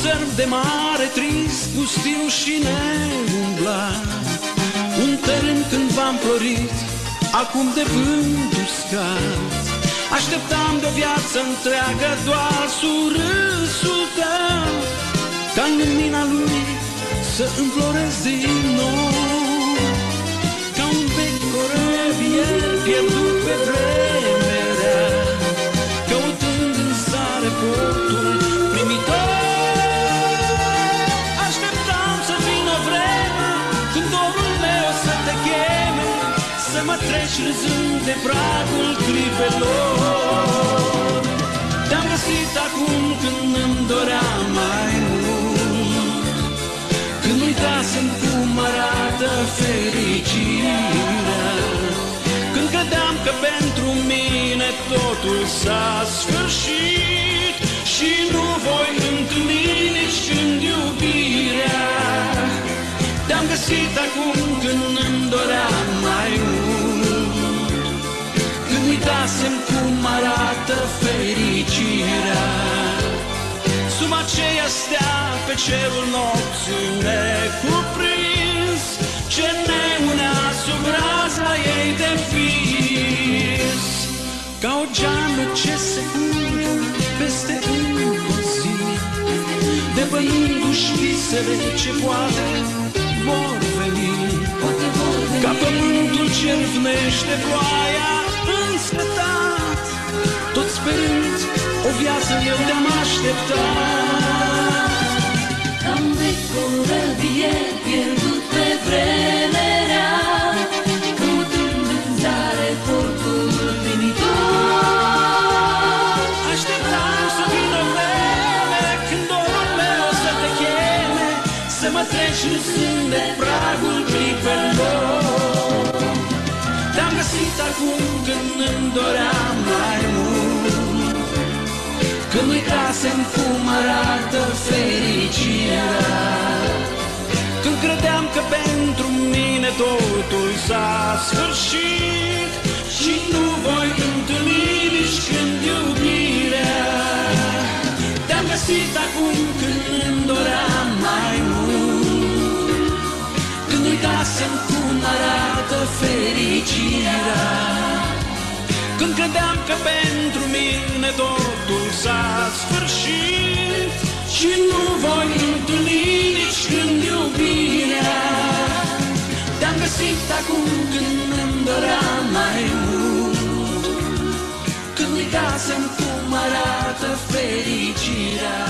țărm de mare trist, pustiu și neumblat, un tărâm când v-am florit, acum de vânt uscat. Așteptam de o viață întreagă doar surâsul tău, ca în lumina lui să înflorez din nou, ca un vechi corăbier pierdut pe vreme rea, căutând în sare portul primitor. Așteptam să vină o vreme când dorul meu să te cheme, să mă treci râzând de pragul clipelor. Te-am găsit acum când îmi doream mai mult, când uitasem cum arată fericirea, când credeam că pentru mine totul s-a sfârșit și nu voi întâlni nici când iubirea. Te-am găsit acum când îmi doream mai mult, când uitasem cum arată fericirea. Sub aceea stea pe cerul nopții necuprins, ce ne unea sub raza ei de vis, ca o geamă ce se urcă peste încă o zi, depăindu-și visele ce poate vor veni, ca pământul ce râvnește ploaia însetat, tot sperând o viață eu te-am așteptat. Ca un vechi corăbier pierdut pe vreme rea, căutând în zare portul primitor. Așteptam să vină vreme când dorul meu să te cheme, să mă treci râzând de pragul clipelor. Te-am găsit acum când îmi doream mai mult, când uitasem cum arată fericirea, când credeam că pentru mine totul s-a sfârșit și nu voi întâlni nici când iubirea. Te-am găsit acum când îmi doream mai mult, când uitasem cum arată fericirea, când credeam că pentru mine totul s-a sfârșit și nu voi întâlni nici când iubirea. Te-am găsit acum când îmi doream mai mult, când uitasem cum arată fericirea.